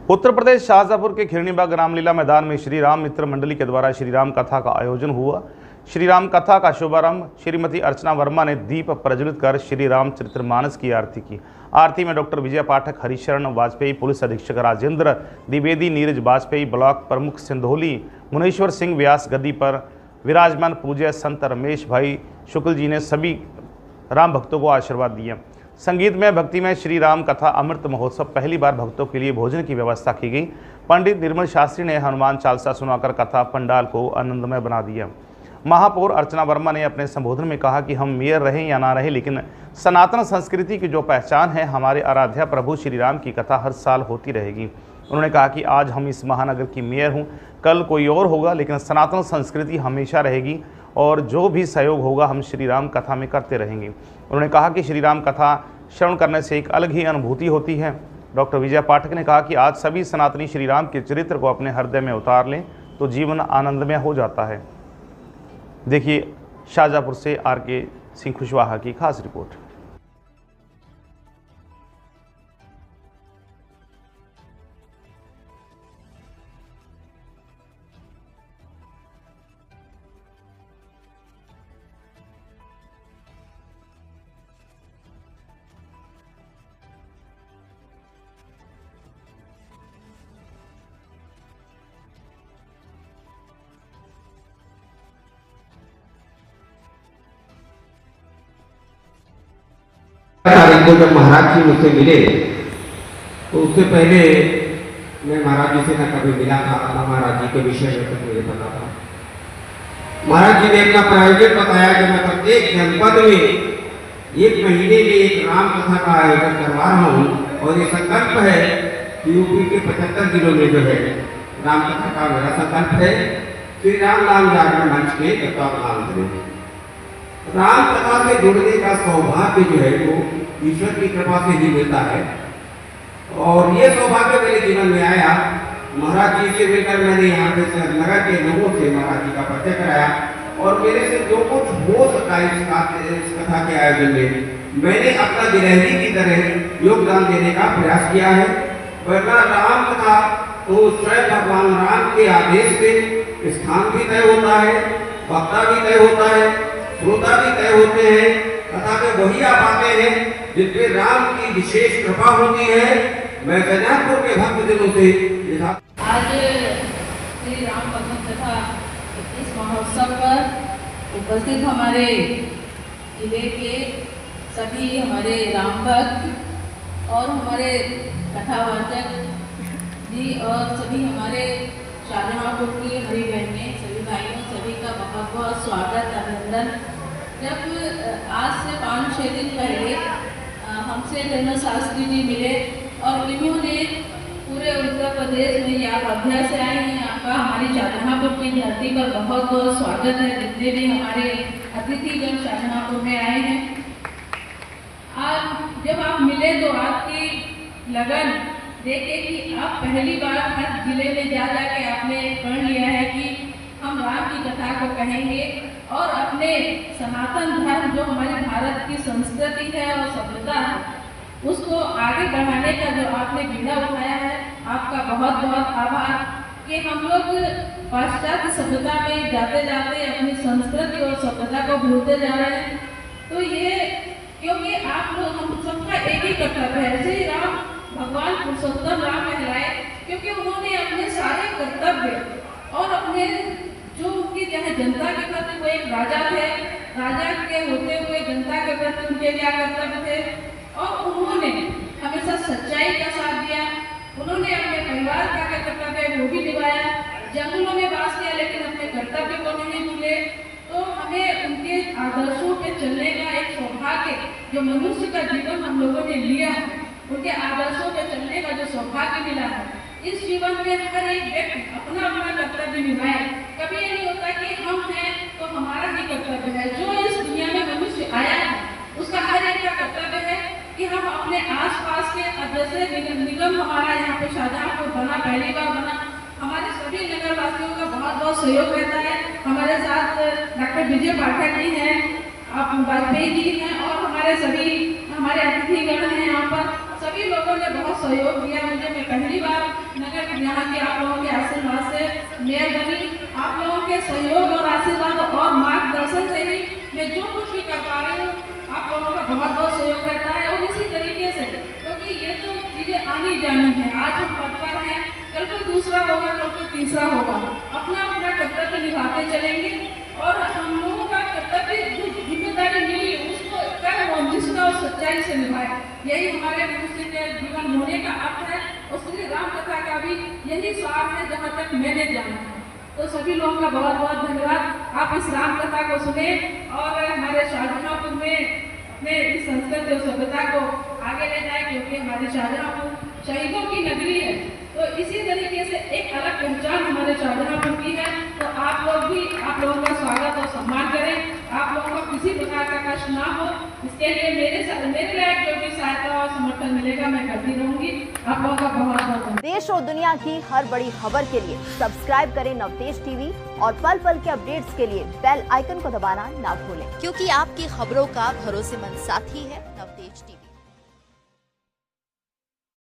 उत्तर प्रदेश शाहजहाँपुर के खिरनीबाग रामलीला मैदान में श्री राम मित्र मंडली के द्वारा श्री राम कथा का आयोजन हुआ। श्री राम कथा का शुभारंभ श्रीमती अर्चना वर्मा ने दीप प्रज्वलित कर श्री रामचरितमानस की आरती की। आरती में डॉक्टर विजय पाठक, हरिशरण वाजपेयी, पुलिस अधीक्षक राजेंद्र द्विवेदी, नीरज वाजपेयी, ब्लॉक प्रमुख सिंधोली, मुनेश्वर सिंह व्यास गद्दी पर विराजमान पूज्य संत रमेश भाई शुक्ल जी ने सभी राम भक्तों को आशीर्वाद दिया। संगीत में भक्ति में श्री राम कथा अमृत महोत्सव पहली बार भक्तों के लिए भोजन की व्यवस्था की गई। पंडित निर्मल शास्त्री ने हनुमान चालीसा सुनाकर कथा पंडाल को आनंदमय बना दिया। महापौर अर्चना वर्मा ने अपने संबोधन में कहा कि हम मेयर रहें या ना रहें, लेकिन सनातन संस्कृति की जो पहचान है, हमारे आराध्य प्रभु श्री राम की कथा हर साल होती रहेगी। उन्होंने कहा कि आज हम इस महानगर की मेयर हूँ, कल कोई और होगा, लेकिन सनातन संस्कृति हमेशा रहेगी और जो भी सहयोग होगा हम श्री राम कथा में करते रहेंगे। उन्होंने कहा कि श्री राम कथा श्रवण करने से एक अलग ही अनुभूति होती है। डॉक्टर विजय पाठक ने कहा कि आज सभी सनातनी श्री राम के चरित्र को अपने हृदय में उतार लें तो जीवन आनंदमय हो जाता है। देखिए शाहजहाँपुर से आर.के. सिंह कुशवाहा की खास रिपोर्ट। तारीख को जब महाराज जी मुझसे मिले तो उससे पहले मैं महाराज जी से न कभी मिला था, न महाराज जी के विषय में कुछ मुझे पता था। महाराज जी ने अपना प्रायोजन बताया कि मैं प्रत्येक जनपद में एक महीने में एक राम कथा का आयोजन करवा रहा हूँ और ये संकल्प है कि यूपी के 75 जिलों में जो है राम कथा का मेरा संकल्प है। श्री राम नाम जागरण मंच के तत्वावधान करेंगे। राम कथा से जुड़ने का सौभाग्य जो है वो ईश्वर की कृपा से ही मिलता है और ये सौभाग्य मेरे जीवन में आया। महाराज जी से मिलकर मैंने यहाँ पे नगर के लोगों से महाराज जी का परिचय कराया और मेरे से जो कुछ हो सका इस कथा के आयोजन में मैंने अपना गिरहरी की तरह योगदान देने का प्रयास किया है। वरना राम कथा तो स्वयं भगवान राम के आदेश से स्थान भी तय होता है, वक्ता भी तय होता है, श्रोता भी तय होते हैं। कथा में वही आप आते हैं जिनपे राम की विशेष कृपा होती है। मैं शाहजहाँपुर के भक्त जनों से आज श्री राम भगवत कथा इस महोत्सव पर उपस्थित हमारे जिले के सभी हमारे राम भक्त और हमारे कथावाचक जी और सभी हमारे शाहजहाँपुर की हरी बहनें, सभी भाइयों, सभी का बहुत बहुत स्वागत, अभिनंदन। जब आज से 5-6 दिन पहले हमसे निर्मल शास्त्री जी मिले और इन्होंने पूरे उत्तर प्रदेश में ये आप अभ्यास से आए हैं, आपका हमारी शाहजहाँपुर की धरती पर बहुत बहुत स्वागत है। जितने भी हमारे अतिथिगण शाहजहाँपुर में आए हैं, आज जब आप मिले तो आपकी लगन देखे कि आप पहली बार हर जिले में जा के आपने पढ़ लिया है कि हम राम की कथा को कहेंगे और अपने सनातन धर्म जो हमारे भारत की संस्कृति है और सभ्यता है उसको आगे बढ़ाने का जो आपने बीड़ा उठाया है, आपका बहुत बहुत आभार। कि हम लोग पाश्चात्य सभ्यता में जाते जाते अपनी संस्कृति और सभ्यता को भूलते जा रहे हैं। तो ये क्योंकि आप लोग हम सबका एक ही कर्तव्य है। श्री राम भगवान पुरुषोत्तम राम कहलाए क्योंकि उन्होंने अपने सारे कर्तव्य और अपने जो उनकी जहाँ जनता के प्रति वो एक राजा थे, राजा के होते हुए जनता के प्रति उनके क्या कर्तव्य थे और उन्होंने हमेशा सच्चाई का साथ दिया। उन्होंने अपने परिवार का कर्तव्य है वो भी निभाया, जंगलों में वास किया लेकिन अपने कर्तव्य को नहीं भूले। तो हमें उनके आदर्शों पे चलने का एक सौभाग्य जो मनुष्य का जीवन हम लोगों ने लिया है, उनके आदर्शों पे चलने का जो सौभाग्य मिला है, इस जीवन में हर एक व्यक्ति अपना अपना कर्तव्य निभाए। कभी ये नहीं होता कि हम हैं तो हमारा ही कर्तव्य है। जो इस दुनिया में मनुष्य आया है उसका हर एक का कर्तव्य है कि हम अपने आसपास के जैसे निगम हमारा यहाँ पे शाहजहाँपुर बना, पहली बार बना, हमारे सभी नगर वासियों का बहुत बहुत सहयोग रहता है। हमारे साथ डॉक्टर विजय पाठक जी हैं, आप वाजपेयी जी हैं और हमारे सभी हमारे अतिथिगण हैं यहाँ पर। सभी लोगों ने बहुत सहयोग दिया मुझे। मैं पहली बार यहाँ के आप लोगों के आशीर्वाद से मेयर बनी। आप लोगों के सहयोग और आशीर्वाद और मार्गदर्शन से ही मैं जो कुछ भी कर पा रही हूँ। आप लोगों का बहुत बहुत सहयोग रहता है और इसी तरीके से, क्योंकि ये तो चीज़ें आनी जानी है। आज हम पद पर हैं, कल को दूसरा होगा, कल को तीसरा होगा। अपना अपना कर्तव्य निभाते चलेंगे और हम लोगों का कर्तव्य जो जिम्मेदारी मिली उसको कर्म निष्ठा और सच्चाई से निभाए। यही हमारे मनुष्य के जीवन होने का अर्थ है और श्री राम कथा का भी यही सार है जहाँ तक मैंने जाना है। तो सभी लोगों का बहुत बहुत धन्यवाद। आप इस राम कथा को सुने और हमारे शाहजहाँपुर में अपने इस संस्कृति और सभ्यता को आगे ले जाए, क्योंकि हमारी शाहजहाँपुर शहीदों की नगरी है। तो इसी तरीके से एक अलग पहचान हमारे शाहजहाँपुर की है। तो आप लोग भी आप लोगों का स्वागत और सम्मान करें। आप लोगों को किसी प्रकार का कष्ट ना हो, इसके लिए मेरे लायक जो भी सहायता और समर्थन मिलेगा मैं करती रहूंगी। आप लोगों का बहुत बहुत धन्यवाद। देश और दुनिया की हर बड़ी खबर के लिए सब्सक्राइब करें नवतेज टीवी और पल पल के अपडेट्स के लिए बेल आइकन को दबाना ना भूलें, क्योंकि आपकी खबरों का भरोसेमंद साथी है